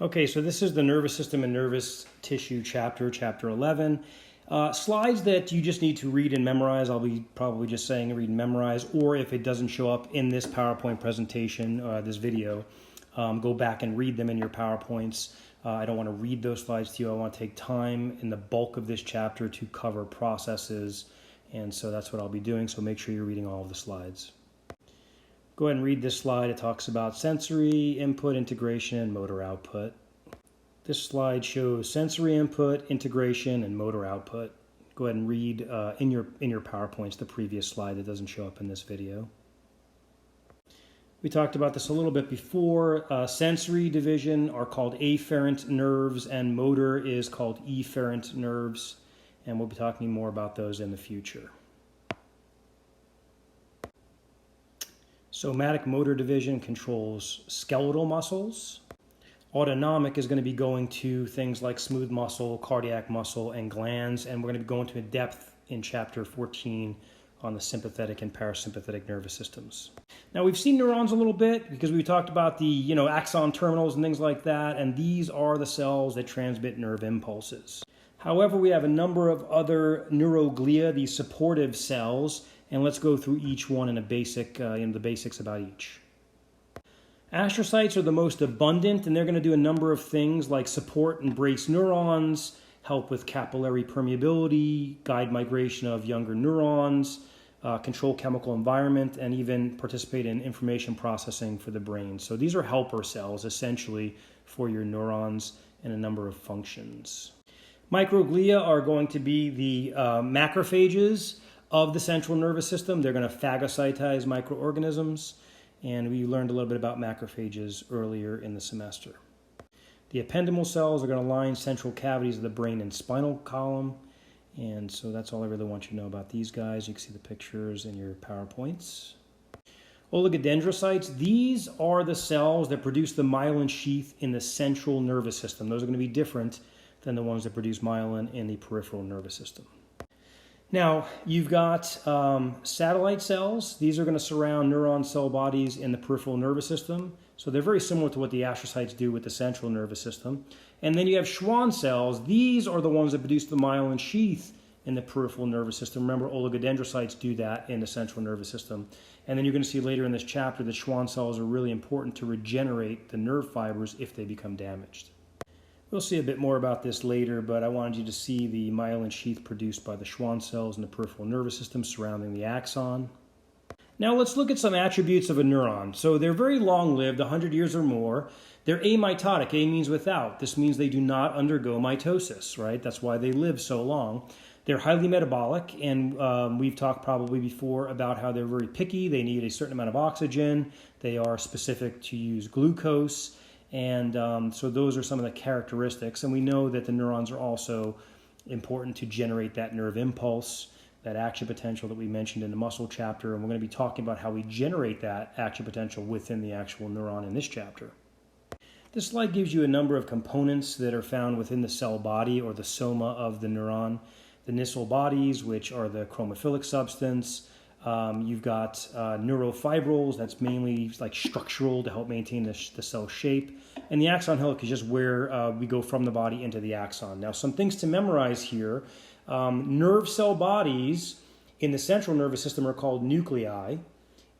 Okay, so this is the nervous system and nervous tissue chapter, chapter 11. Slides that you just need to read and memorize. I'll be probably just saying read and memorize, or if it doesn't show up in this PowerPoint presentation, this video, go back and read them in your PowerPoints. I don't want to read those slides to you. I want to take time in the bulk of this chapter to cover processes, and so that's what I'll be doing, so make sure you're reading all of the slides. Go ahead and read this slide. It talks about sensory input, integration, and motor output. This slide shows sensory input, integration, and motor output. Go ahead and read in your PowerPoints the previous slide that doesn't show up in this video. We talked about this a little bit before. Sensory division are called afferent nerves, and motor is called efferent nerves, and we'll be talking more about those in the future. Somatic motor division controls skeletal muscles. Autonomic is going to be going to things like smooth muscle, cardiac muscle, and glands, and we're going to be going to depth in chapter 14 on the sympathetic and parasympathetic nervous systems. Now, we've seen neurons a little bit because we talked about the axon terminals and things like that, and these are the cells that transmit nerve impulses. However, we have a number of other neuroglia, these supportive cells, and let's go through each one in a basic, the basics about each. Astrocytes are the most abundant, and they're going to do a number of things like support and brace neurons, help with capillary permeability, guide migration of younger neurons, control chemical environment, and even participate in information processing for the brain. So these are helper cells, essentially, for your neurons and a number of functions. Microglia are going to be the macrophages of the central nervous system. They're going to phagocytize microorganisms, and we learned a little bit about macrophages earlier in the semester. The ependymal cells are going to line central cavities of the brain and spinal column, and so that's all I really want you to know about these guys. You can see the pictures in your PowerPoints. Oligodendrocytes, these are the cells that produce the myelin sheath in the central nervous system. Those are going to be different than the ones that produce myelin in the peripheral nervous system. Now, you've got satellite cells. These are going to surround neuron cell bodies in the peripheral nervous system. So they're very similar to what the astrocytes do with the central nervous system. And then you have Schwann cells. These are the ones that produce the myelin sheath in the peripheral nervous system. Remember, oligodendrocytes do that in the central nervous system. And then you're going to see later in this chapter that Schwann cells are really important to regenerate the nerve fibers if they become damaged. We'll see a bit more about this later, but I wanted you to see the myelin sheath produced by the Schwann cells in the peripheral nervous system surrounding the axon. Now let's look at some attributes of a neuron. So they're very long-lived, 100 years or more. They're amitotic. A means without. This means they do not undergo mitosis, right? That's why they live so long. They're highly metabolic, and we've talked probably before about how they're very picky. They need a certain amount of oxygen. They are specific to use glucose. And so those are some of the characteristics. And we know that the neurons are also important to generate that nerve impulse, that action potential that we mentioned in the muscle chapter. And we're going to be talking about how we generate that action potential within the actual neuron in this chapter. This slide gives you a number of components that are found within the cell body or the soma of the neuron. The Nissl bodies, which are the chromophilic substance. You've got neurofibrils, that's mainly like structural to help maintain the cell shape. And the axon hillock is just where we go from the body into the axon. Now, some things to memorize here. Nerve cell bodies in the central nervous system are called nuclei.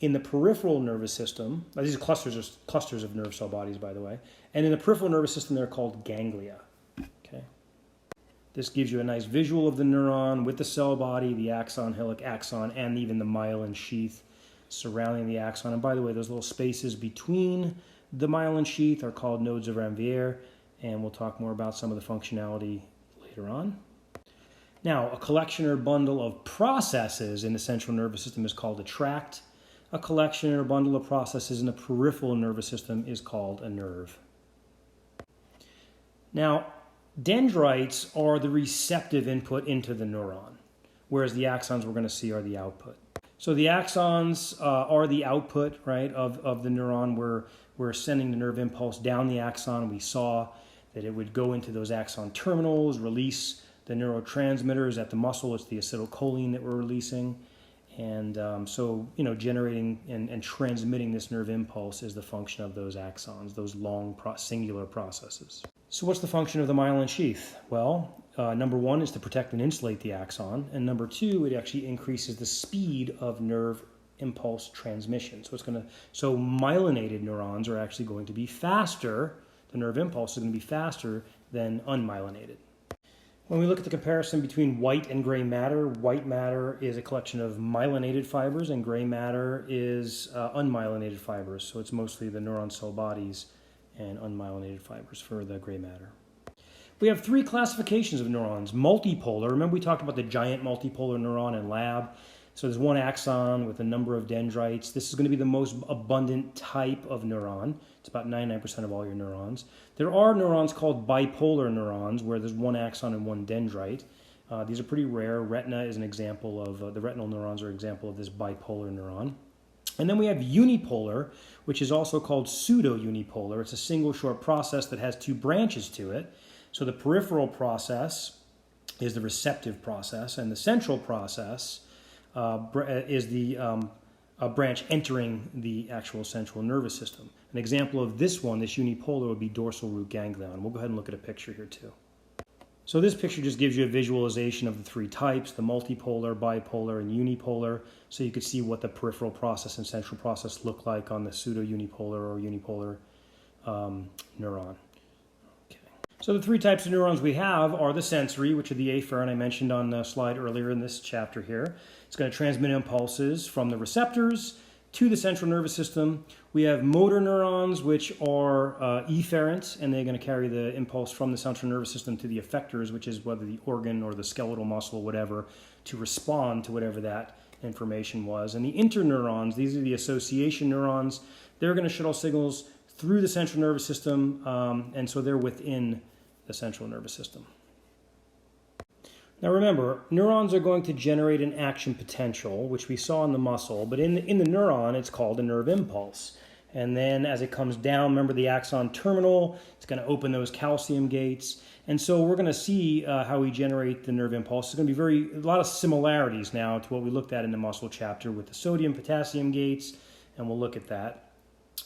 In the peripheral nervous system, these are clusters of nerve cell bodies, by the way. And in the peripheral nervous system, they're called ganglia. Okay. This gives you a nice visual of the neuron with the cell body, the axon, hillock, axon, and even the myelin sheath surrounding the axon. And by the way, those little spaces between the myelin sheath are called nodes of Ranvier, and we'll talk more about some of the functionality later on. Now, a collection or bundle of processes in the central nervous system is called a tract. A collection or bundle of processes in the peripheral nervous system is called a nerve. Now, dendrites are the receptive input into the neuron, whereas the axons we're going to see are the output. So the axons are the output, right, of the neuron. We're sending the nerve impulse down the axon. We saw that it would go into those axon terminals, release the neurotransmitters at the muscle. It's the acetylcholine that we're releasing. And so, generating and transmitting this nerve impulse is the function of those axons, those long singular processes. So what's the function of the myelin sheath? Well, number one is to protect and insulate the axon, and number two, it actually increases the speed of nerve impulse transmission. So myelinated neurons are actually going to be faster, the nerve impulse is going to be faster than unmyelinated. When we look at the comparison between white and gray matter is a collection of myelinated fibers, and gray matter is unmyelinated fibers. So it's mostly the neuron cell bodies and unmyelinated fibers for the gray matter. We have three classifications of neurons. Multipolar, remember we talked about the giant multipolar neuron in lab? So there's one axon with a number of dendrites. This is going to be the most abundant type of neuron. It's about 99% of all your neurons. There are neurons called bipolar neurons where there's one axon and one dendrite. These are pretty rare. Retina is an example of, the retinal neurons are an example of this bipolar neuron. And then we have unipolar, which is also called pseudo-unipolar. It's a single short process that has two branches to it. So the peripheral process is the receptive process, and the central process is the branch entering the actual central nervous system. An example of this one, this unipolar, would be dorsal root ganglion. We'll go ahead and look at a picture here too. So this picture just gives you a visualization of the three types, the multipolar, bipolar, and unipolar, so you could see what the peripheral process and central process look like on the pseudo-unipolar or unipolar neuron. So the three types of neurons we have are the sensory, which are the afferent I mentioned on the slide earlier in this chapter here. It's going to transmit impulses from the receptors to the central nervous system. We have motor neurons, which are efferent, and they're going to carry the impulse from the central nervous system to the effectors, which is whether the organ or the skeletal muscle, whatever, to respond to whatever that information was. And the interneurons, these are the association neurons. They're going to shuttle signals through the central nervous system, and so they're within the central nervous system. Now remember, neurons are going to generate an action potential, which we saw in the muscle, but in the neuron, it's called a nerve impulse. And then as it comes down, remember the axon terminal, it's going to open those calcium gates. And so we're going to see how we generate the nerve impulse. It's going to be a lot of similarities now to what we looked at in the muscle chapter with the sodium-potassium gates, and we'll look at that.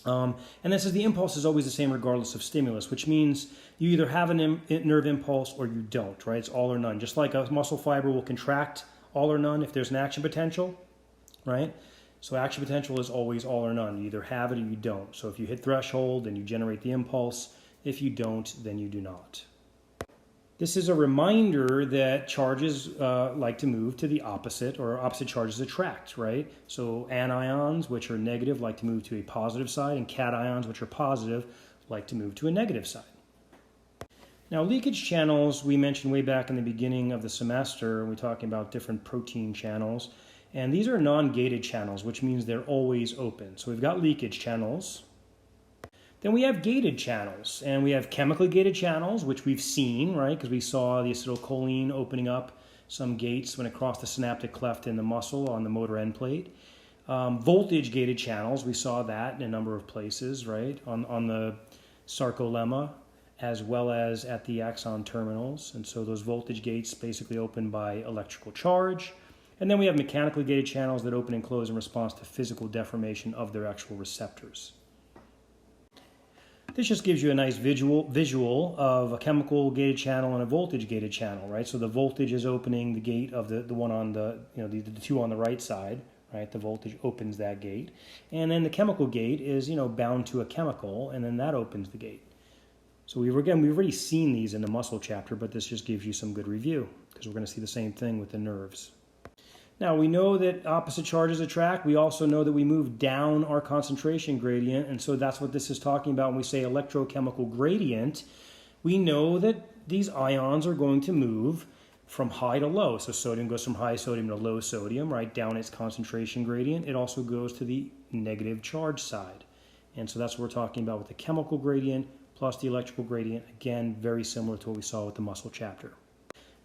And this is the impulse is always the same regardless of stimulus, which means you either have a nerve impulse or you don't, right? It's all or none. Just like a muscle fiber will contract all or none if there's an action potential, right? So action potential is always all or none. You either have it or you don't. So if you hit threshold, then you generate the impulse. If you don't, then you do not. This is a reminder that charges like to move to the opposite, or opposite charges attract, right? So anions, which are negative, like to move to a positive side, and cations, which are positive, like to move to a negative side. Now, leakage channels, we mentioned way back in the beginning of the semester, we're talking about different protein channels, and these are non-gated channels, which means they're always open. So we've got leakage channels. Then we have gated channels, and we have chemically gated channels, which we've seen, right? Because we saw the acetylcholine opening up some gates when it crossed the synaptic cleft in the muscle on the motor end plate. Voltage gated channels, we saw that in a number of places, right? On the sarcolemma, as well as at the axon terminals. And so those voltage gates basically open by electrical charge. And then we have mechanically gated channels that open and close in response to physical deformation of their actual receptors. This just gives you a nice visual of a chemical gated channel and a voltage gated channel, right? So the voltage is opening the gate of the one on the two on the right side, right? The voltage opens that gate, and then the chemical gate is bound to a chemical, and then that opens the gate. So we've already seen these in the muscle chapter, but this just gives you some good review because we're going to see the same thing with the nerves. Now, we know that opposite charges attract. We also know that we move down our concentration gradient, and so that's what this is talking about when we say electrochemical gradient. We know that these ions are going to move from high to low. So sodium goes from high sodium to low sodium, right, down its concentration gradient. It also goes to the negative charge side. And so that's what we're talking about with the chemical gradient plus the electrical gradient. Again, very similar to what we saw with the muscle chapter.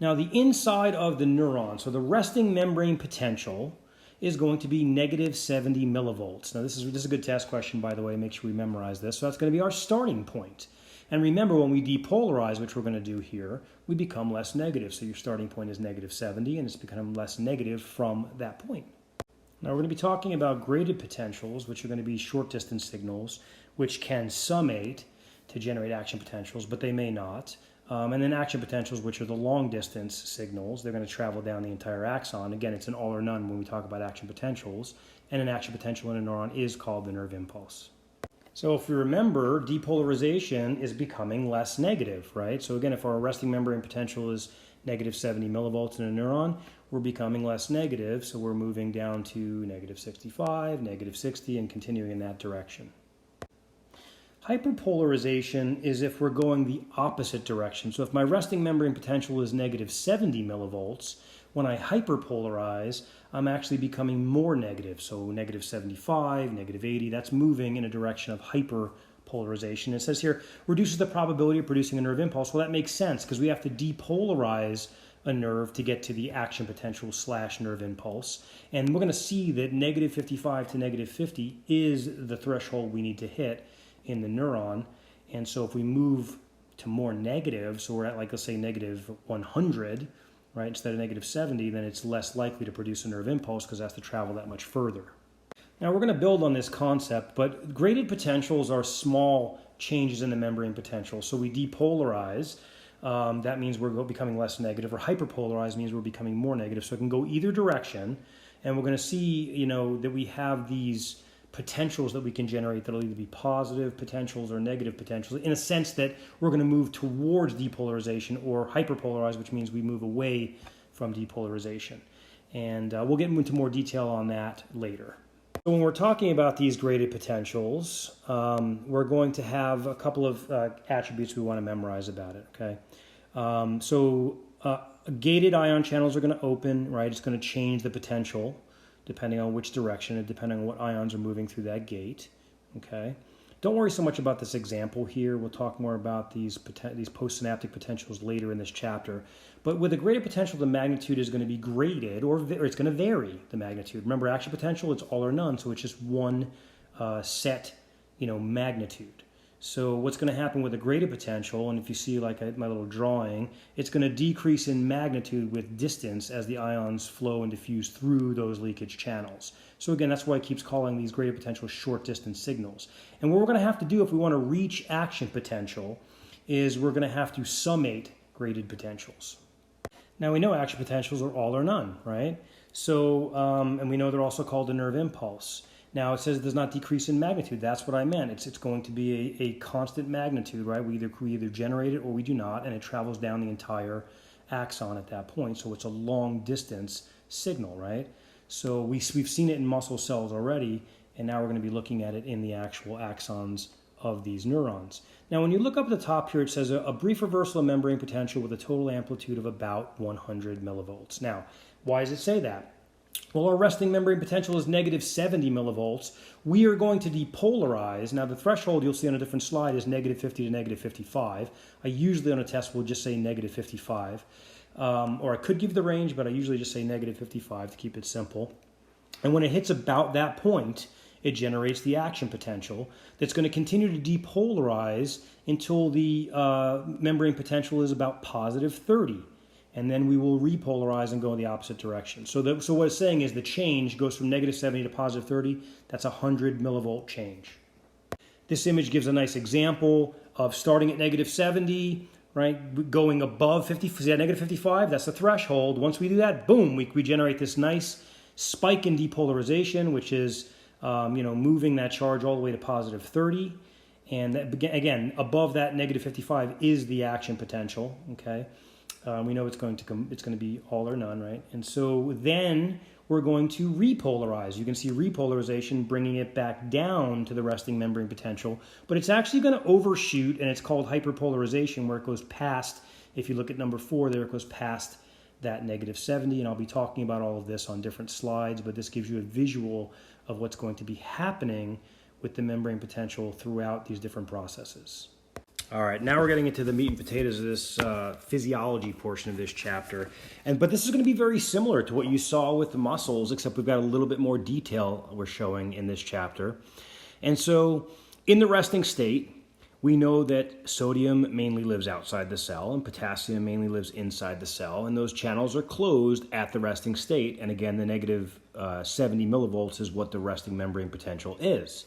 Now, the inside of the neuron, so the resting membrane potential, is going to be negative 70 millivolts. Now, this is a good test question, by the way. Make sure we memorize this. So that's going to be our starting point. And remember, when we depolarize, which we're going to do here, we become less negative. So your starting point is negative 70, and it's become less negative from that point. Now we're going to be talking about graded potentials, which are going to be short distance signals, which can summate to generate action potentials, but they may not. And then action potentials, which are the long distance signals. They're going to travel down the entire axon. Again, it's an all or none when we talk about action potentials. And an action potential in a neuron is called the nerve impulse. So if we remember, depolarization is becoming less negative, right? So again, if our resting membrane potential is negative 70 millivolts in a neuron, we're becoming less negative. So we're moving down to negative 65, negative 60, and continuing in that direction. Hyperpolarization is if we're going the opposite direction. So if my resting membrane potential is negative 70 millivolts, when I hyperpolarize, I'm actually becoming more negative. So negative 75, negative 80, that's moving in a direction of hyperpolarization. It says here, reduces the probability of producing a nerve impulse. Well, that makes sense because we have to depolarize a nerve to get to the action potential / nerve impulse. And we're going to see that negative 55 to negative 50 is the threshold we need to hit in the neuron. And so if we move to more negative, so we're at like, let's say negative 100, right, instead of negative 70, then it's less likely to produce a nerve impulse because it has to travel that much further. Now we're going to build on this concept, but graded potentials are small changes in the membrane potential. So we depolarize, that means we're becoming less negative, or hyperpolarize means we're becoming more negative. So it can go either direction, and we're going to see, that we have these potentials that we can generate that'll either be positive potentials or negative potentials, in a sense that we're going to move towards depolarization or hyperpolarize, which means we move away from depolarization. And we'll get into more detail on that later. So when we're talking about these graded potentials, we're going to have a couple of attributes we want to memorize about it, okay? Gated ion channels are going to open, right? It's going to change the potential depending on which direction and depending on what ions are moving through that gate, okay? Don't worry so much about this example here. We'll talk more about these postsynaptic potentials later in this chapter. But with a graded potential, the magnitude is going to be graded, or it's going to vary, the magnitude. Remember, action potential, it's all or none, so it's just one set, magnitude. So what's going to happen with a graded potential, and if you see like my little drawing, it's going to decrease in magnitude with distance as the ions flow and diffuse through those leakage channels. So again, that's why it keeps calling these graded potentials short distance signals. And what we're going to have to do if we want to reach action potential is we're going to have to summate graded potentials. Now we know action potentials are all or none, right? So, and we know they're also called a nerve impulse. Now it says it does not decrease in magnitude. That's what I meant. It's going to be a constant magnitude, right? We either generate it or we do not, and it travels down the entire axon at that point. So it's a long distance signal, right? So we've seen it in muscle cells already, and now we're going to be looking at it in the actual axons of these neurons. Now when you look up at the top here, it says a brief reversal of membrane potential with a total amplitude of about 100 millivolts. Now, why does it say that? Well, our resting membrane potential is negative 70 millivolts. We are going to depolarize. Now, the threshold you'll see on a different slide is negative 50 to negative 55. I usually on a test will just say negative 55. Or I could give the range, but I usually just say negative 55 to keep it simple. And when it hits about that point, it generates the action potential that's going to continue to depolarize until the membrane potential is about positive 30. And then we will repolarize and go in the opposite direction. So what it's saying is the change goes from negative 70 to positive 30. That's a 100 millivolt change. This image gives a nice example of starting at negative 70, right, going above 50, negative 55, that's the threshold. Once we do that, boom, we generate this nice spike in depolarization, which is moving that charge all the way to positive 30. And that, again, above that negative 55 is the action potential, okay? We know it's going to be all or none, right? And so then we're going to repolarize. You can see repolarization bringing it back down to the resting membrane potential, but it's actually going to overshoot, and it's called hyperpolarization, where it goes past, if you look at number 4 there, it goes past that negative 70, and I'll be talking about all of this on different slides, but this gives you a visual of what's going to be happening with the membrane potential throughout these different processes. All right, now we're getting into the meat and potatoes of this physiology portion of this chapter. But this is going to be very similar to what you saw with the muscles, except we've got a little bit more detail we're showing in this chapter. And so in the resting state, we know that sodium mainly lives outside the cell and potassium mainly lives inside the cell, and those channels are closed at the resting state. And again, the negative 70 millivolts is what the resting membrane potential is.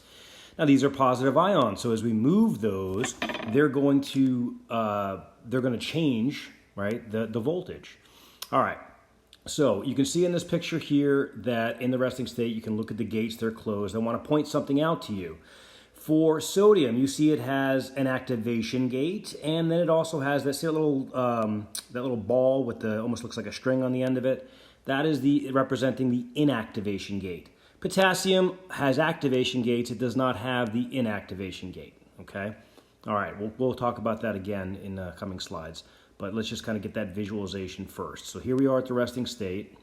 Now, these are positive ions, so as we move those, they're going to change, right, the voltage. All right. So you can see in this picture here that in the resting state, you can look at the gates, they're closed. I want to point something out to you. For sodium, you see it has an activation gate, and then it also has that little ball with the almost looks like a string on the end of it. That is representing the inactivation gate. Potassium has activation gates. It does not have the inactivation gate. Okay. All right. We'll talk about that again in coming slides. But let's just kind of get that visualization first. So here we are at the resting state,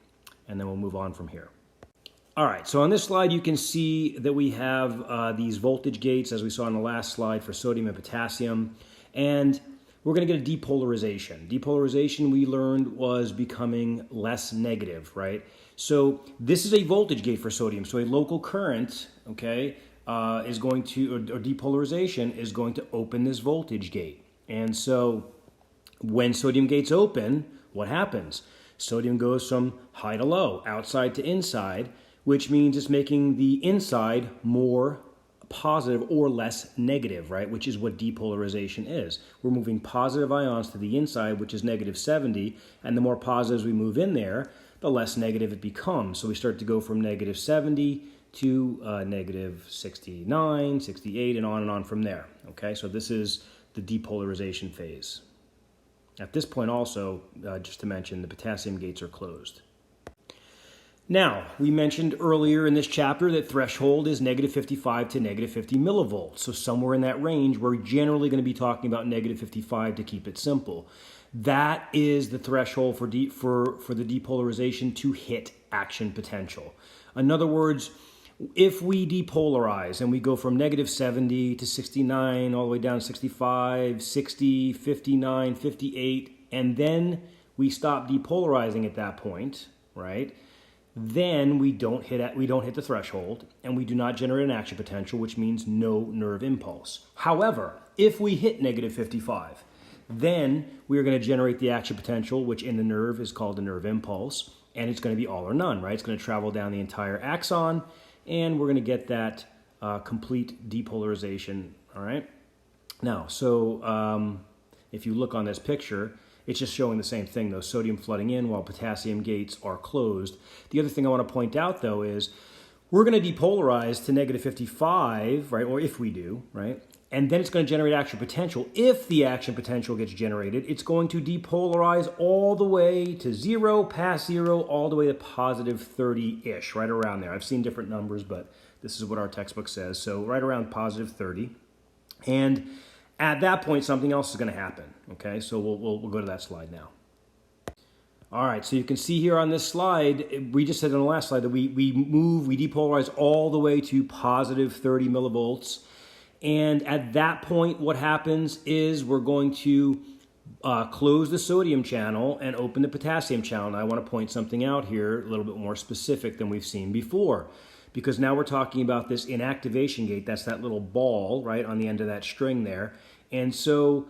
and then we'll move on from here. All right, so on this slide, you can see that we have these voltage gates, as we saw on the last slide for sodium and potassium, and we're going to get a depolarization. Depolarization, we learned, was becoming less negative, right? So this is a voltage gate for sodium. So a local current, okay, is going to, or depolarization is going to open this voltage gate. And so when sodium gates open, what happens? Sodium goes from high to low, outside to inside, which means it's making the inside more positive or less negative, right? Which is what depolarization is. We're moving positive ions to the inside, which is negative 70, and the more positives we move in there, the less negative it becomes. So we start to go from negative 70 to negative 69, 68, and on from there, okay? So this is the depolarization phase. At this point also, just to mention, the potassium gates are closed. Now, we mentioned earlier in this chapter that threshold is negative 55 to negative 50 millivolts. So somewhere in that range, we're generally going to be talking about negative 55 to keep it simple. That is the threshold for the depolarization to hit action potential. In other words, if we depolarize and we go from negative 70 to 69, all the way down to 65, 60, 59, 58, and then we stop depolarizing at that point, right? Then we don't hit the threshold, and we do not generate an action potential, which means no nerve impulse. However, if we hit negative 55, then we are going to generate the action potential, which in the nerve is called a nerve impulse, and it's going to be all or none, right? It's going to travel down the entire axon, and we're going to get that complete depolarization, all right? Now, so if you look on this picture, it's just showing the same thing, though, sodium flooding in while potassium gates are closed. The other thing I want to point out, though, is we're going to depolarize to negative 55, right, or if we do, right, and then it's going to generate action potential. If the action potential gets generated, it's going to depolarize all the way to 0, past 0, all the way to positive 30-ish, right around there. I've seen different numbers, but this is what our textbook says. So right around positive 30. And at that point, something else is going to happen, okay? So we'll go to that slide now. All right, so you can see here on this slide, we just said on the last slide that we depolarize all the way to positive 30 millivolts. And at that point, what happens is we're going to close the sodium channel and open the potassium channel. And I want to point something out here a little bit more specific than we've seen before, because now we're talking about this inactivation gate. That's that little ball, right, on the end of that string there. And so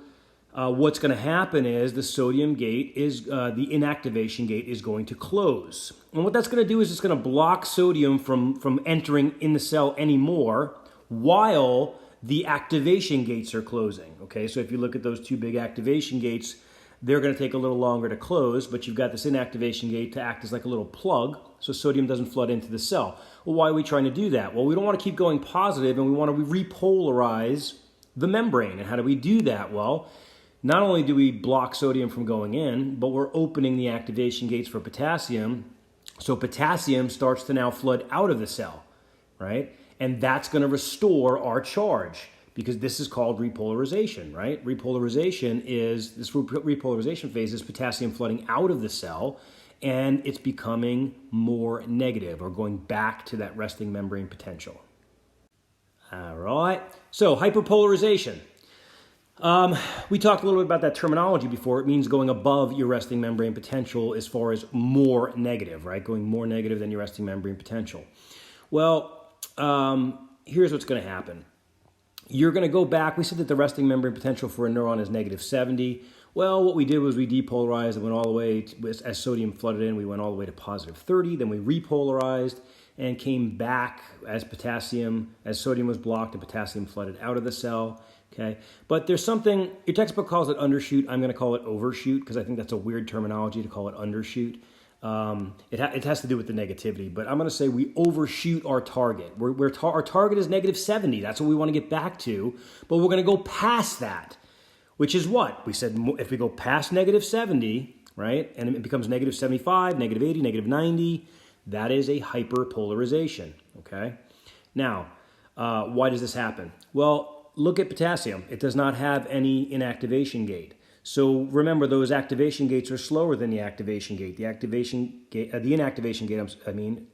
what's going to happen is the sodium gate is, the inactivation gate is going to close. And what that's going to do is it's going to block sodium from entering in the cell anymore while the activation gates are closing, okay? So if you look at those two big activation gates, they're going to take a little longer to close, but you've got this inactivation gate to act as like a little plug so sodium doesn't flood into the cell. Well, why are we trying to do that? Well, we don't want to keep going positive, and we want to repolarize the membrane. And how do we do that? Well, not only do we block sodium from going in, but we're opening the activation gates for potassium, so potassium starts to now flood out of the cell, right? And that's going to restore our charge, because this is called repolarization, right? Repolarization phase is potassium flooding out of the cell, and it's becoming more negative, or going back to that resting membrane potential. All right, so hyperpolarization. We talked a little bit about that terminology before. It means going above your resting membrane potential as far as more negative, right? Going more negative than your resting membrane potential. Well, here's what's going to happen. you're going to go back. We said that the resting membrane potential for a neuron is -70. Well, what we did was we depolarized and went all the way, as sodium flooded in, we went all the way to +30. Then we repolarized and came back as sodium was blocked and potassium flooded out of the cell. Okay, but there's something, your textbook calls it undershoot. I'm going to call it overshoot because I think that's a weird terminology to call it undershoot. It has to do with the negativity, but I'm going to say we overshoot our target. Our target is -70. That's what we want to get back to, but we're going to go past that, which is what? We said if we go past -70, right, and it becomes -75, -80, -90, that is a hyperpolarization, okay? Now, why does this happen? Well, look at potassium. It does not have any inactivation gate. So remember, those activation gates are slower than the activation gate. The inactivation gate,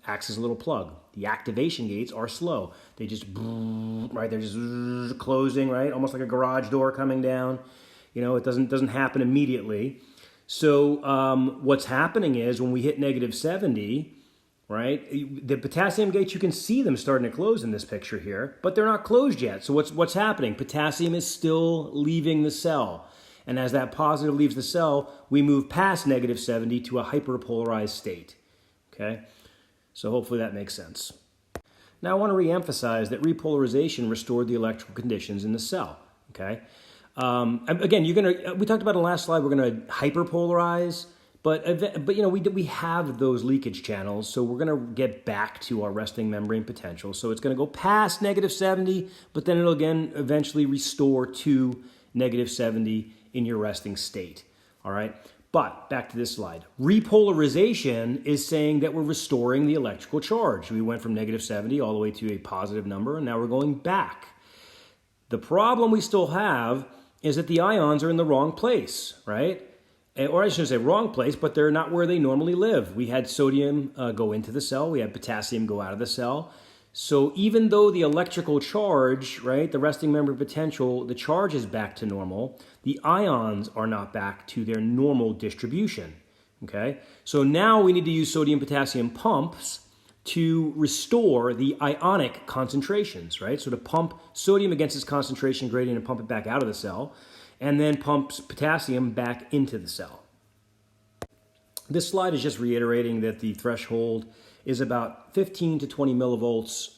acts as a little plug. The activation gates are slow. They just, right, they're just closing, right, almost like a garage door coming down. You know, it doesn't happen immediately. So what's happening is when we hit -70, right, the potassium gates, you can see them starting to close in this picture here, but they're not closed yet. So what's happening? Potassium is still leaving the cell. And as that positive leaves the cell, we move past -70 to a hyperpolarized state. Okay? So hopefully that makes sense. Now I want to reemphasize that repolarization restored the electrical conditions in the cell. Okay? Again, we talked about in the last slide, we're going to hyperpolarize, but you know, we have those leakage channels, so we're going to get back to our resting membrane potential. So it's going to go past -70, but then it'll again eventually restore to -70 in your resting state. All right. But back to this slide. Repolarization is saying that we're restoring the electrical charge. We went from -70 all the way to a positive number, and now we're going back. The problem we still have is that the ions are in the wrong place, right? Or I shouldn't say wrong place, but they're not where they normally live. We had sodium go into the cell. We had potassium go out of the cell. So even though the electrical charge, right, the resting membrane potential, the charge is back to normal, the ions are not back to their normal distribution, okay? So now we need to use sodium-potassium pumps to restore the ionic concentrations, right? So to pump sodium against its concentration gradient and pump it back out of the cell, and then pumps potassium back into the cell. This slide is just reiterating that the threshold is about 15 to 20 millivolts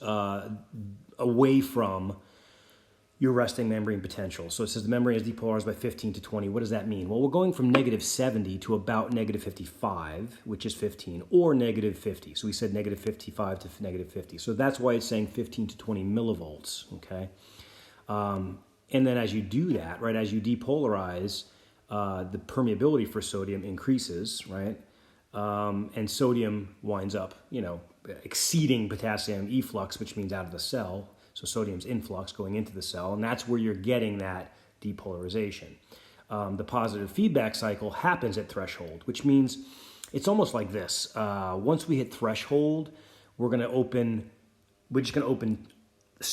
away from your resting membrane potential. So it says the membrane is depolarized by 15 to 20. What does that mean? Well, we're going from -70 to about -55, which is 15, or -50. So we said -55 to -50. So that's why it's saying 15 to 20 millivolts, okay? And then as you do that, right, as you depolarize, the permeability for sodium increases, right? And sodium winds up, you know, exceeding potassium efflux, which means out of the cell. So sodium's influx going into the cell, and that's where you're getting that depolarization. The positive feedback cycle happens at threshold, which means it's almost like this. Once we hit threshold, we're just going to open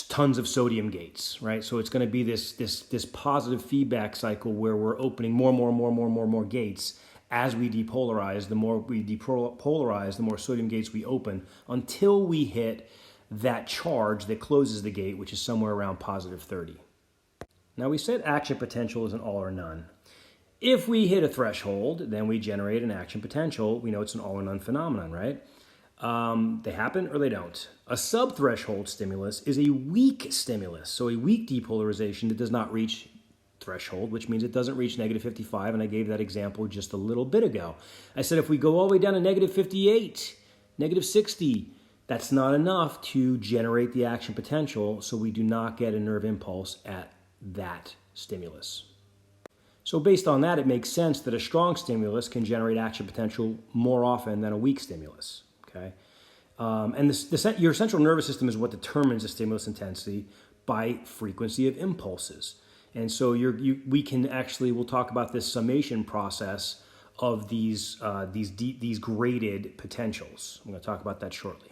tons of sodium gates, right? So it's going to be this positive feedback cycle where we're opening more gates. As we depolarize, the more we depolarize, the more sodium gates we open until we hit that charge that closes the gate, which is somewhere around +30. Now we said action potential is an all or none. If we hit a threshold, then we generate an action potential. We know it's an all or none phenomenon, right? They happen or they don't. A subthreshold stimulus is a weak stimulus, so a weak depolarization that does not reach threshold, which means it doesn't reach -55, and I gave that example just a little bit ago. I said if we go all the way down to -58, -60, that's not enough to generate the action potential, so we do not get a nerve impulse at that stimulus. So based on that, it makes sense that a strong stimulus can generate action potential more often than a weak stimulus, okay? And your central nervous system is what determines the stimulus intensity by frequency of impulses. And so we'll talk about this summation process of these graded potentials. I'm going to talk about that shortly.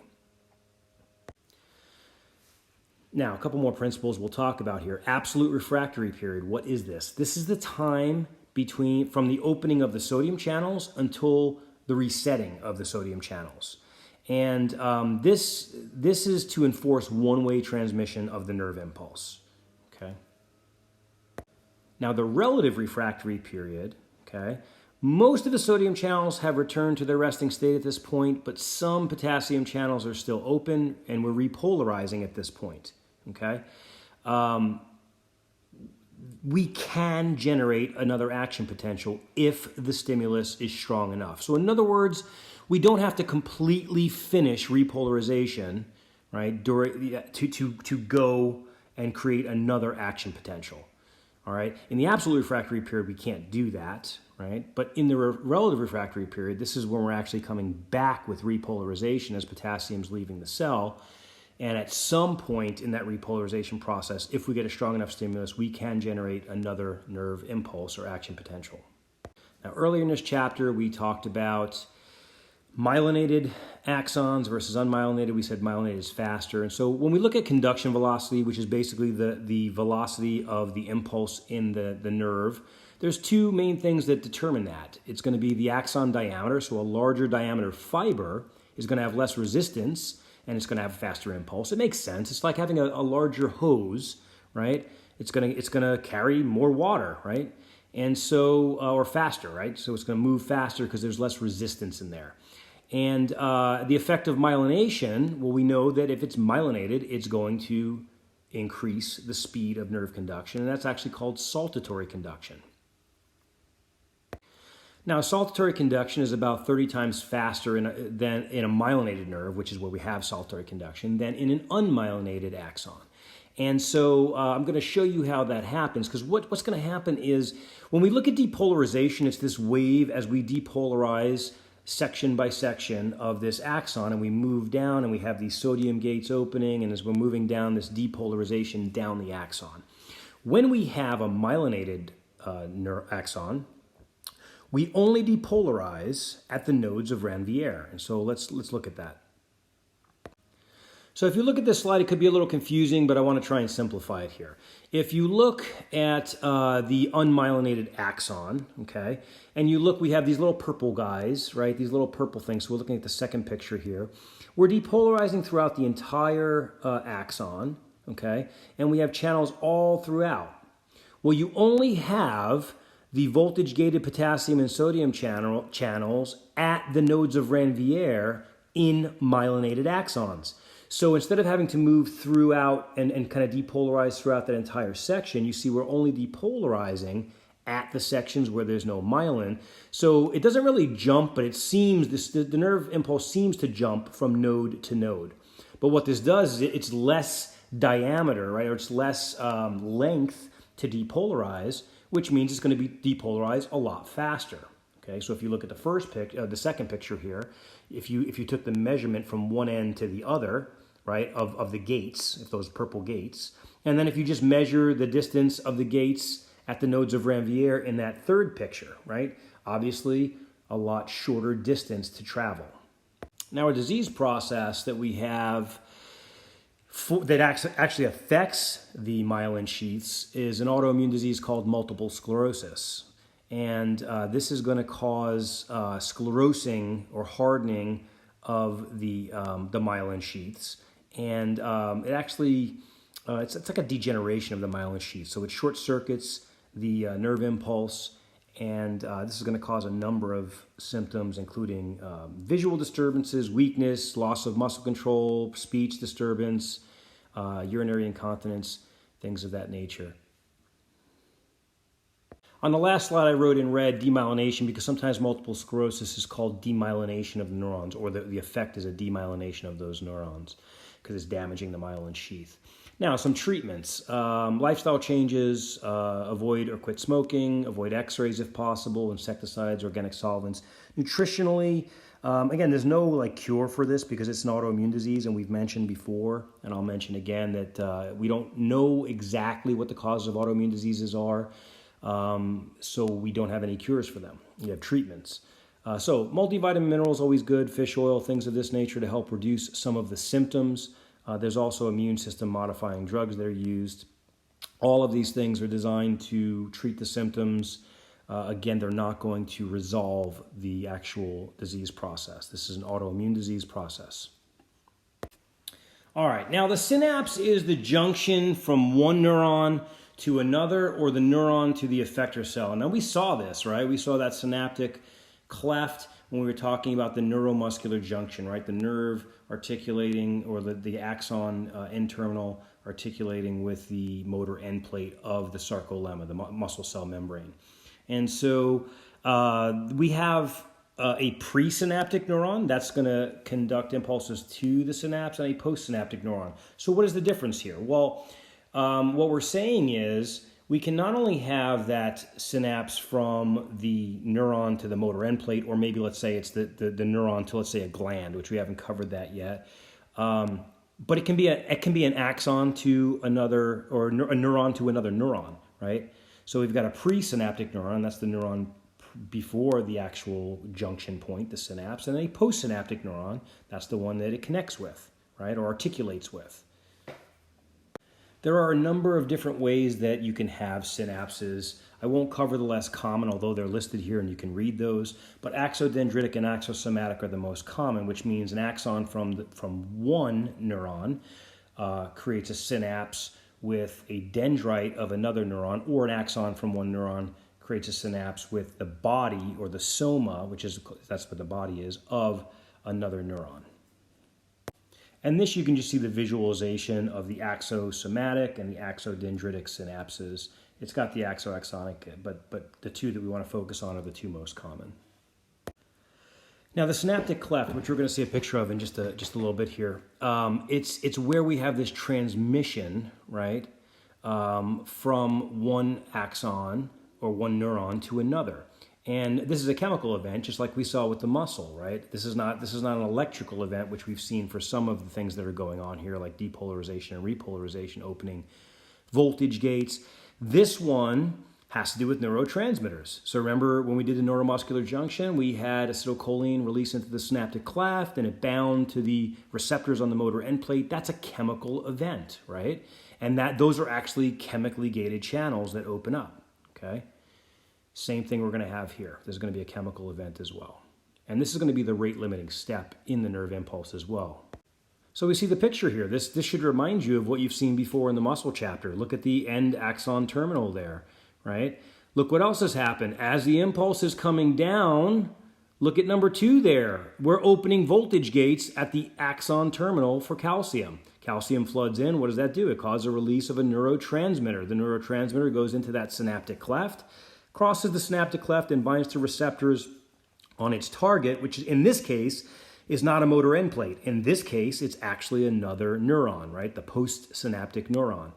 Now, a couple more principles we'll talk about here. Absolute refractory period. What is this? This is the time from the opening of the sodium channels until the resetting of the sodium channels. And this is to enforce one-way transmission of the nerve impulse. Now the relative refractory period, okay, most of the sodium channels have returned to their resting state at this point, but some potassium channels are still open and we're repolarizing at this point, okay? We can generate another action potential if the stimulus is strong enough. So in other words, we don't have to completely finish repolarization, right, to go and create another action potential. All right. In the absolute refractory period, we can't do that, right? But in the relative refractory period, this is when we're actually coming back with repolarization as potassium's leaving the cell. And at some point in that repolarization process, if we get a strong enough stimulus, we can generate another nerve impulse or action potential. Now, earlier in this chapter, we talked about myelinated axons versus unmyelinated. We said myelinated is faster. And so when we look at conduction velocity, which is basically the velocity of the impulse in the nerve, there's two main things that determine that. It's going to be the axon diameter, so a larger diameter fiber is going to have less resistance and it's going to have a faster impulse. It makes sense. It's like having a larger hose, right? It's going to carry more water, right? And so, or faster, right? So it's going to move faster because there's less resistance in there. And the effect of myelination, well, we know that if it's myelinated, it's going to increase the speed of nerve conduction, and that's actually called saltatory conduction. Now, saltatory conduction is about 30 times faster than in a myelinated nerve, which is where we have saltatory conduction, than in an unmyelinated axon. And so I'm going to show you how that happens, because what's going to happen is when we look at depolarization, it's this wave as we depolarize section by section of this axon, and we move down and we have these sodium gates opening, and as we're moving down this depolarization down the axon. When we have a myelinated axon, we only depolarize at the nodes of Ranvier. And so let's look at that. So if you look at this slide, it could be a little confusing, but I want to try and simplify it here. If you look at the unmyelinated axon, okay, and you look, we have these little purple guys, right, these little purple things. So we're looking at the second picture here. We're depolarizing throughout the entire axon, okay, and we have channels all throughout. Well, you only have the voltage-gated potassium and sodium channels at the nodes of Ranvier in myelinated axons. So instead of having to move throughout and kind of depolarize throughout that entire section, you see we're only depolarizing at the sections where there's no myelin. So it doesn't really jump, but it seems, the nerve impulse seems to jump from node to node. But what this does is it's less diameter, right, or it's less length to depolarize, which means it's going to be depolarized a lot faster. Okay, so if you look at the second picture here, if you took the measurement from one end to the other, right, of the gates, if those purple gates, and then if you just measure the distance of the gates at the nodes of Ranvier in that third picture, right, obviously a lot shorter distance to travel. Now, a disease process that we have that actually affects the myelin sheaths is an autoimmune disease called multiple sclerosis. And this is going to cause sclerosing or hardening of the myelin sheaths. And it actually, it's like a degeneration of the myelin sheath. So it short circuits the nerve impulse, and this is going to cause a number of symptoms, including visual disturbances, weakness, loss of muscle control, speech disturbance, urinary incontinence, things of that nature. On the last slide, I wrote in red demyelination because sometimes multiple sclerosis is called demyelination of the neurons, or the effect is a demyelination of those neurons because it's damaging the myelin sheath. Now, some treatments. Lifestyle changes, avoid or quit smoking, avoid x-rays if possible, insecticides, organic solvents. Nutritionally, again, there's no cure for this because it's an autoimmune disease, and we've mentioned before, and I'll mention again, that we don't know exactly what the causes of autoimmune diseases are. So we don't have any cures for them. We have treatments. So multivitamin minerals, always good, fish oil, things of this nature to help reduce some of the symptoms. There's also immune system modifying drugs that are used. All of these things are designed to treat the symptoms. Again, they're not going to resolve the actual disease process. This is an autoimmune disease process. All right, now the synapse is the junction from one neuron to another or the neuron to the effector cell. Now we saw this, right? We saw that synaptic cleft when we were talking about the neuromuscular junction, right? The nerve articulating, or the axon N-terminal articulating with the motor end plate of the sarcolemma, the muscle cell membrane. And so we have a presynaptic neuron that's going to conduct impulses to the synapse, and a postsynaptic neuron. So what is the difference here? Well, what we're saying is we can not only have that synapse from the neuron to the motor end plate, or maybe let's say it's the neuron to, let's say, a gland, which we haven't covered that yet. But it can be an axon to another, or a neuron to another neuron, right? So we've got a presynaptic neuron, that's the neuron before the actual junction point, the synapse, and a postsynaptic neuron, that's the one that it connects with, right, or articulates with. There are a number of different ways that you can have synapses. I won't cover the less common, although they're listed here and you can read those. But axodendritic and axosomatic are the most common, which means an axon from one neuron creates a synapse with a dendrite of another neuron, or an axon from one neuron creates a synapse with the body, or the soma, that's what the body is, of another neuron. And this, you can just see the visualization of the axosomatic and the axodendritic synapses. It's got the axoaxonic, but the two that we want to focus on are the two most common. Now, the synaptic cleft, which we're going to see a picture of in just a little bit here, it's where we have this transmission, right, from one axon or one neuron to another. And this is a chemical event, just like we saw with the muscle, right? This is not an electrical event, which we've seen for some of the things that are going on here, like depolarization and repolarization, opening voltage gates. This one has to do with neurotransmitters. So remember when we did the neuromuscular junction, we had acetylcholine released into the synaptic cleft, and it bound to the receptors on the motor end plate. That's a chemical event, right? And those are actually chemically gated channels that open up, okay? Same thing we're going to have here. There's going to be a chemical event as well. And this is going to be the rate-limiting step in the nerve impulse as well. So we see the picture here. This should remind you of what you've seen before in the muscle chapter. Look at the end axon terminal there, right? Look what else has happened. As the impulse is coming down, look at number 2 there. We're opening voltage gates at the axon terminal for calcium. Calcium floods in. What does that do? It causes a release of a neurotransmitter. The neurotransmitter goes into that synaptic cleft, crosses the synaptic cleft, and binds to receptors on its target, which in this case is not a motor end plate. In this case, it's actually another neuron, right? The postsynaptic neuron.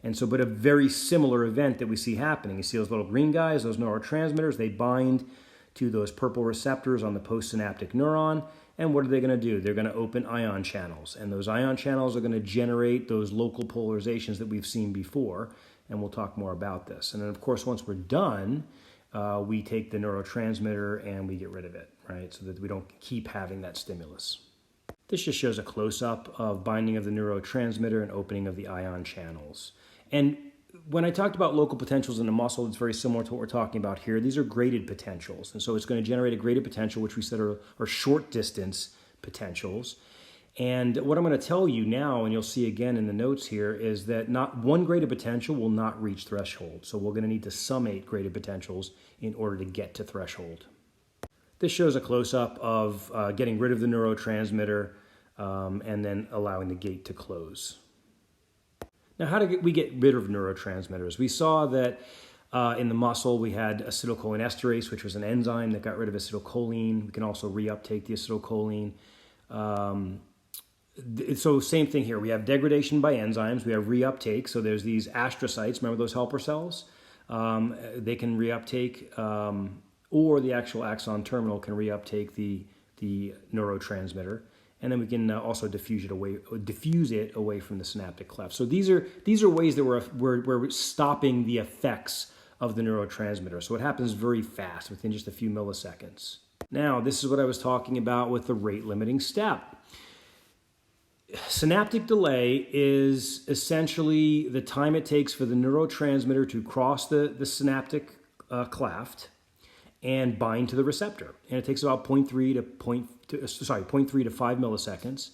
And so, but a very similar event that we see happening. You see those little green guys, those neurotransmitters, they bind to those purple receptors on the postsynaptic neuron. And what are they going to do? They're going to open ion channels. And those ion channels are going to generate those local polarizations that we've seen before. And we'll talk more about this. And then, of course, once we're done, we take the neurotransmitter and we get rid of it, right? So that we don't keep having that stimulus. This just shows a close-up of binding of the neurotransmitter and opening of the ion channels. And when I talked about local potentials in the muscle, it's very similar to what we're talking about here. These are graded potentials. And so it's going to generate a graded potential, which we said are short distance potentials. And what I'm going to tell you now, and you'll see again in the notes here, is that not one graded potential will not reach threshold. So we're going to need to summate graded potentials in order to get to threshold. This shows a close-up of getting rid of the neurotransmitter and then allowing the gate to close. Now, how do we get rid of neurotransmitters? We saw that in the muscle we had acetylcholinesterase, which was an enzyme that got rid of acetylcholine. We can also reuptake the acetylcholine. So same thing here. We have degradation by enzymes. We have reuptake. So there's these astrocytes. Remember those helper cells? They can reuptake, or the actual axon terminal can reuptake the neurotransmitter. And then we can also diffuse it away from the synaptic cleft. So these are ways that we're stopping the effects of the neurotransmitter. So it happens very fast, within just a few milliseconds. Now, this is what I was talking about with the rate-limiting step. Synaptic delay is essentially the time it takes for the neurotransmitter to cross the synaptic cleft and bind to the receptor. And it takes about 0.3 to 5 milliseconds.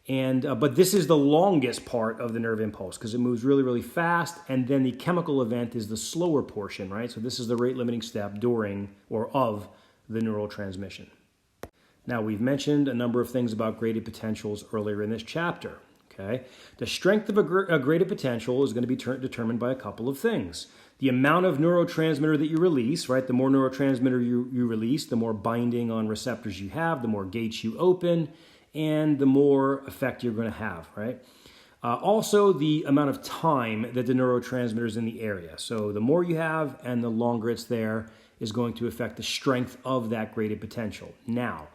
But this is the longest part of the nerve impulse because it moves really, really fast. And then the chemical event is the slower portion, right? So this is the rate limiting step during or of the neural transmission. Now, we've mentioned a number of things about graded potentials earlier in this chapter. Okay, the strength of a graded potential is going to be determined by a couple of things. The amount of neurotransmitter that you release, right? The more neurotransmitter you release, the more binding on receptors you have, the more gates you open, and the more effect you're going to have, right? Also, the amount of time that the neurotransmitter is in the area. So the more you have and the longer it's there is going to affect the strength of that graded potential. Now,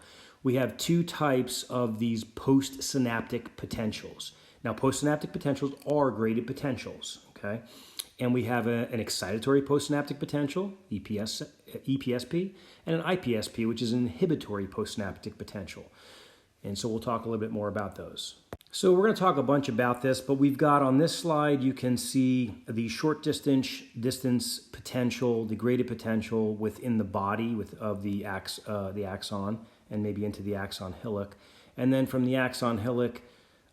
we have two types of these postsynaptic potentials. Now, postsynaptic potentials are graded potentials, okay? And we have an excitatory postsynaptic potential, EPSP, and an IPSP, which is an inhibitory postsynaptic potential. And so we'll talk a little bit more about those. So we're going to talk a bunch about this, but we've got on this slide, you can see the short distance potential, the graded potential within the body of the axon, and maybe into the axon hillock. And then from the axon hillock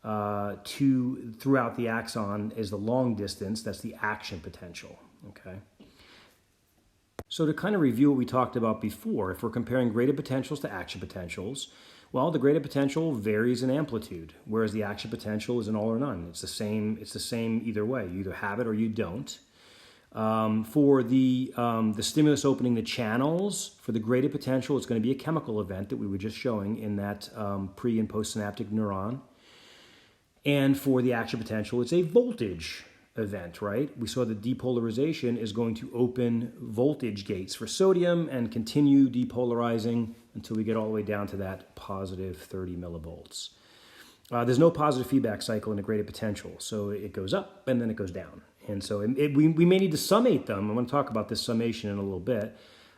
to throughout the axon is the long distance, that's the action potential, okay? So to kind of review what we talked about before, if we're comparing graded potentials to action potentials, well, the graded potential varies in amplitude, whereas the action potential is an all or none. It's the same either way. You either have it or you don't. For the stimulus opening the channels, for the graded potential, it's going to be a chemical event that we were just showing in that pre- and postsynaptic neuron. And for the action potential, it's a voltage event, right? We saw the depolarization is going to open voltage gates for sodium and continue depolarizing until we get all the way down to that positive 30 millivolts. There's no positive feedback cycle in a graded potential, so it goes up and then it goes down. And so we may need to summate them. I'm going to talk about this summation in a little bit.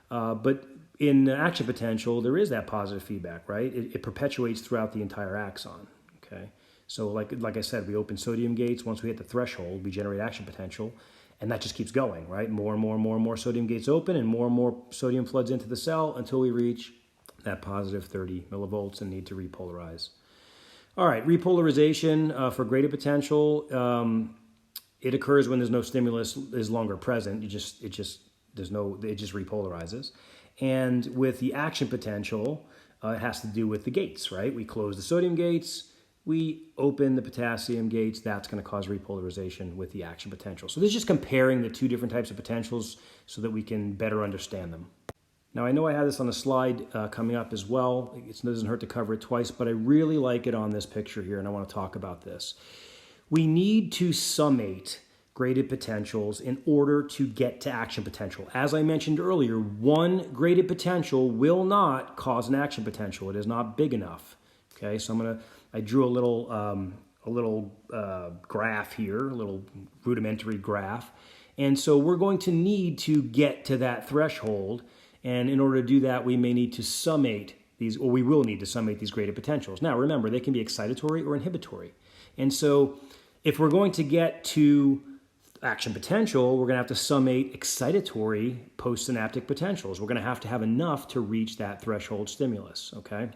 But in action potential, there is that positive feedback, right? It perpetuates throughout the entire axon, okay? So like I said, we open sodium gates. Once we hit the threshold, we generate action potential, and that just keeps going, right? More and more sodium gates open, and more sodium floods into the cell until we reach that positive 30 millivolts and need to repolarize. All right, repolarization for graded potential. It occurs when there's no stimulus is longer present. It just repolarizes. And with the action potential, it has to do with the gates, right? We close the sodium gates, we open the potassium gates. That's going to cause repolarization with the action potential. So this is just comparing the two different types of potentials so that we can better understand them. Now, I know I have this on the slide coming up as well. It doesn't hurt to cover it twice, but I really like it on this picture here, and I want to talk about this. We need to summate graded potentials in order to get to action potential. As I mentioned earlier, one graded potential will not cause an action potential. It is not big enough. Okay, so I drew a little graph here, a little rudimentary graph. And so we're going to need to get to that threshold. And in order to do that, we may need to summate these, or we will need to summate these graded potentials. Now, remember, they can be excitatory or inhibitory. And so if we're going to get to action potential, we're going to have to summate excitatory postsynaptic potentials. We're going to have enough to reach that threshold stimulus, okay?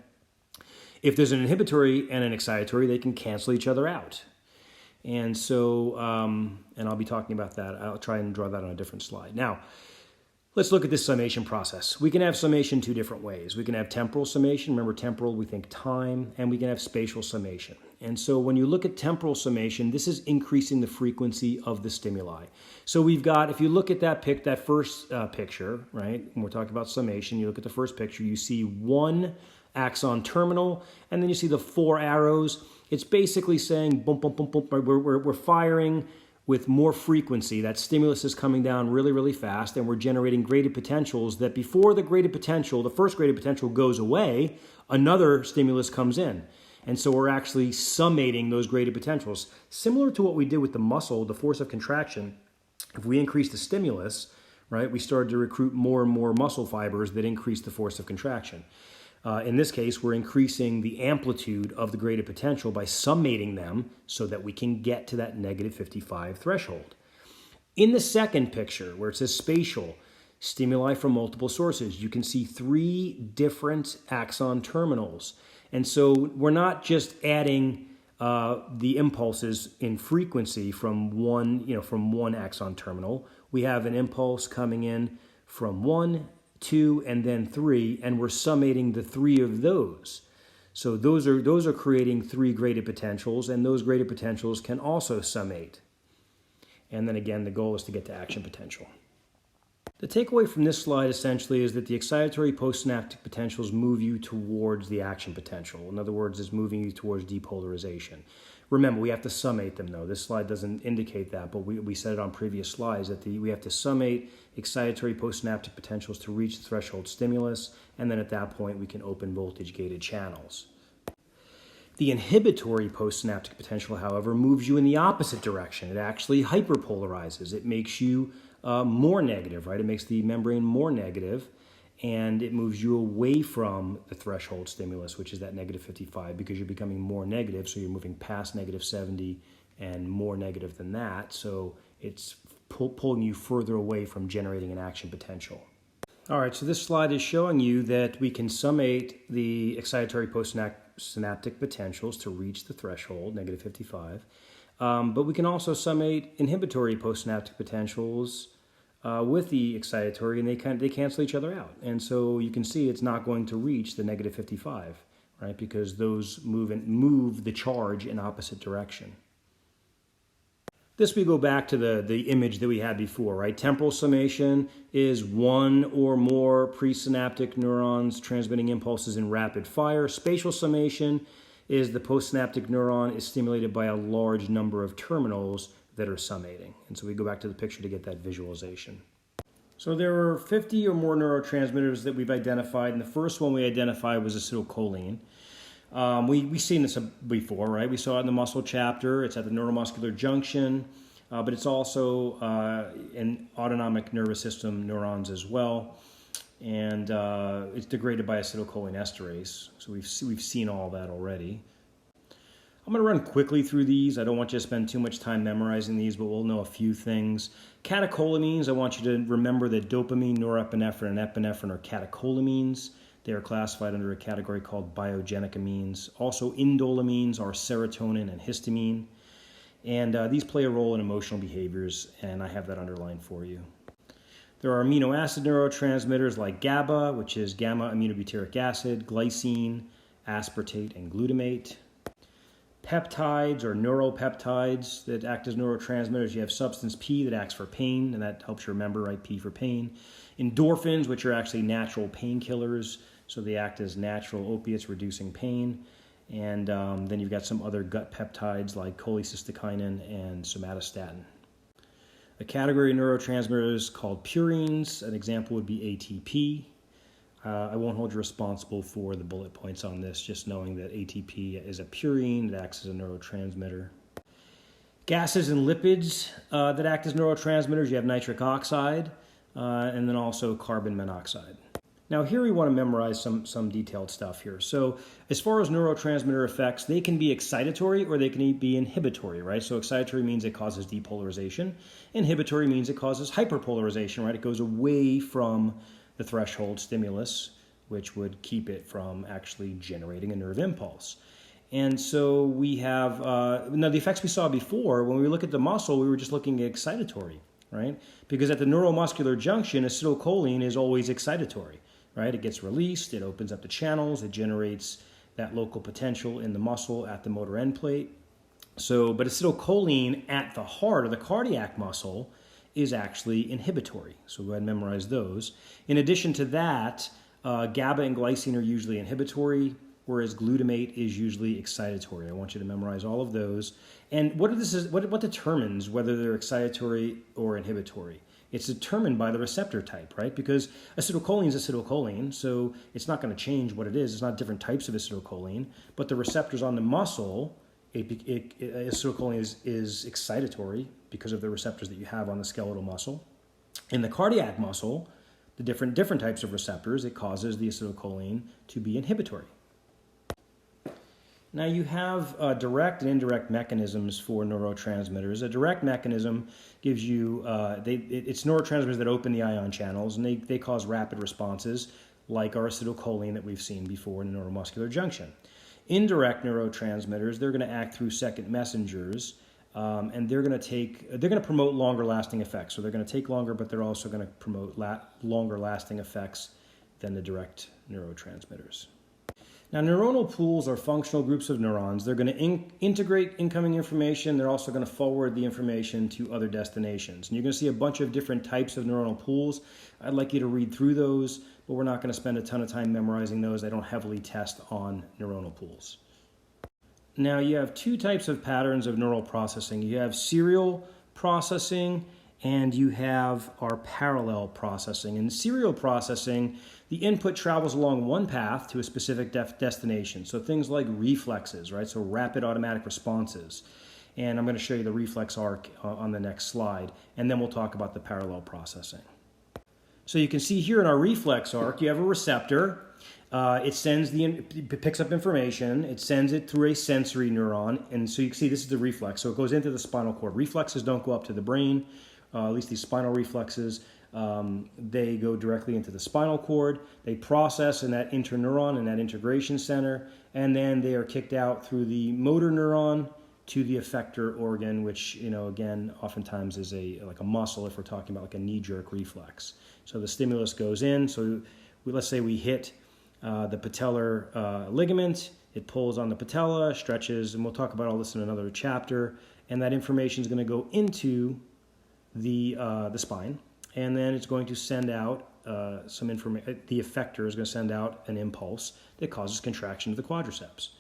If there's an inhibitory and an excitatory, they can cancel each other out. And so, and I'll be talking about that. I'll try and draw that on a different slide. Now, let's look at this summation process. We can have summation two different ways. We can have temporal summation. Remember, temporal, we think time. And we can have spatial summation. And so when you look at temporal summation, this is increasing the frequency of the stimuli. So we've got, if you look at that first picture, right, when we're talking about summation, you look at the first picture, you see one axon terminal, and then you see the four arrows. It's basically saying, boom, boom, boom, boom, we're firing with more frequency. That stimulus is coming down really, really fast, and we're generating graded potentials that before the first graded potential goes away, another stimulus comes in. And so we're actually summating those graded potentials. Similar to what we did with the muscle, the force of contraction, if we increase the stimulus, right, we started to recruit more and more muscle fibers that increase the force of contraction. In this case, we're increasing the amplitude of the graded potential by summating them so that we can get to that negative 55 threshold. In the second picture, where it says spatial, stimuli from multiple sources, you can see three different axon terminals. And so we're not just adding the impulses in frequency from one axon terminal. We have an impulse coming in from 1, 2, and then 3, and we're summating the 3 of those. So those are creating 3 graded potentials, and those graded potentials can also summate. And then again, the goal is to get to action potential. The takeaway from this slide essentially is that the excitatory postsynaptic potentials move you towards the action potential. In other words, it's moving you towards depolarization. Remember, we have to summate them though. This slide doesn't indicate that, but we said it on previous slides that we have to summate excitatory postsynaptic potentials to reach the threshold stimulus, and then at that point we can open voltage gated channels. The inhibitory postsynaptic potential, however, moves you in the opposite direction. It actually hyperpolarizes. It makes you more negative, right? It makes the membrane more negative, and it moves you away from the threshold stimulus, which is that negative 55, because you're becoming more negative, so you're moving past negative 70 and more negative than that, so it's pulling you further away from generating an action potential. All right, so this slide is showing you that we can summate the excitatory postsynaptic potentials to reach the threshold, negative 55, but we can also summate inhibitory postsynaptic potentials with the excitatory, and they cancel each other out. And so you can see it's not going to reach the negative 55, right? Because those move the charge in opposite direction. This we go back to the image that we had before, right? Temporal summation is one or more presynaptic neurons transmitting impulses in rapid fire. Spatial summation is the postsynaptic neuron is stimulated by a large number of terminals that are summating. And so we go back to the picture to get that visualization. So there are 50 or more neurotransmitters that we've identified, and the first one we identified was acetylcholine. We've seen this before, right? We saw it in the muscle chapter. It's at the neuromuscular junction, but it's also in autonomic nervous system neurons as well, and it's degraded by acetylcholine esterase. So we've seen all that already. I'm going to run quickly through these. I don't want you to spend too much time memorizing these, but we'll know a few things. Catecholamines, I want you to remember that dopamine, norepinephrine, and epinephrine are catecholamines. They are classified under a category called biogenic amines. Also, indolamines are serotonin and histamine. And these play a role in emotional behaviors, and I have that underlined for you. There are amino acid neurotransmitters like GABA, which is gamma aminobutyric acid, glycine, aspartate, and glutamate. Peptides or neuropeptides that act as neurotransmitters. You have substance P that acts for pain, and that helps you remember, right? P for pain. Endorphins, which are actually natural painkillers, so they act as natural opiates reducing pain. And then you've got some other gut peptides like cholecystokinin and somatostatin. A category of neurotransmitters called purines. An example would be ATP. I won't hold you responsible for the bullet points on this, just knowing that ATP is a purine that acts as a neurotransmitter. Gases and lipids that act as neurotransmitters, you have nitric oxide and then also carbon monoxide. Now here we want to memorize some detailed stuff here. So as far as neurotransmitter effects, they can be excitatory or they can be inhibitory, right? So excitatory means it causes depolarization. Inhibitory means it causes hyperpolarization, right? It goes away from the threshold stimulus, which would keep it from actually generating a nerve impulse. And so we have, now the effects we saw before, when we look at the muscle, we were just looking at excitatory, right? Because at the neuromuscular junction, acetylcholine is always excitatory, right? It gets released, it opens up the channels, it generates that local potential in the muscle at the motor end plate. So, but acetylcholine at the heart of the cardiac muscle is actually inhibitory. So go ahead and memorize those. In addition to that, GABA and glycine are usually inhibitory, whereas glutamate is usually excitatory. I want you to memorize all of those. And what determines whether they're excitatory or inhibitory? It's determined by the receptor type, right? Because acetylcholine is acetylcholine, so it's not going to change what it is. It's not different types of acetylcholine, but the receptors on the muscle, acetylcholine is excitatory because of the receptors that you have on the skeletal muscle. In the cardiac muscle, the different types of receptors, it causes the acetylcholine to be inhibitory. Now you have direct and indirect mechanisms for neurotransmitters. A direct mechanism gives you, it's neurotransmitters that open the ion channels, and they cause rapid responses like our acetylcholine that we've seen before in the neuromuscular junction. Indirect neurotransmitters, they're going to act through second messengers, and they're going to promote longer lasting effects. So they're going to take longer, but they're also going to promote longer lasting effects than the direct neurotransmitters. Now, neuronal pools are functional groups of neurons. They're going to integrate incoming information. They're also going to forward the information to other destinations. And you're going to see a bunch of different types of neuronal pools. I'd like you to read through those, but we're not going to spend a ton of time memorizing those. I don't heavily test on neuronal pools. Now, you have two types of patterns of neural processing. You have serial processing and you have our parallel processing. In serial processing, the input travels along one path to a specific destination. So things like reflexes, right? So rapid automatic responses. And I'm going to show you the reflex arc on the next slide. And then we'll talk about the parallel processing. So you can see here in our reflex arc, you have a receptor. It picks up information. It sends it through a sensory neuron. And so you can see this is the reflex. So it goes into the spinal cord. Reflexes don't go up to the brain. At least these spinal reflexes, they go directly into the spinal cord. They process in that interneuron, in that integration center, and then they are kicked out through the motor neuron to the effector organ, which, again, oftentimes is like a muscle if we're talking about like a knee-jerk reflex. So the stimulus goes in. So let's say we hit the patellar ligament. It pulls on the patella, stretches, and we'll talk about all this in another chapter. And that information is going to go into the spine, and then it's going to send out some information. The effector is going to send out an impulse that causes contraction of the quadriceps.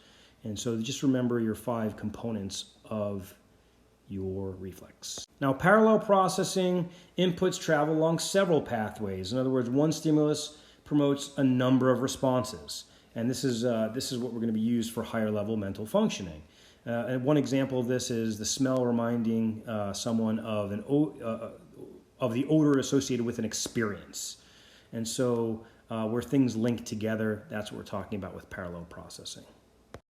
And so just remember your 5 components of your reflex. Now, parallel processing, inputs travel along several pathways. In other words, one stimulus promotes a number of responses, and this is what we're going to be used for higher level mental functioning. And one example of this is the smell reminding someone of the odor associated with an experience. And so where things link together, that's what we're talking about with parallel processing.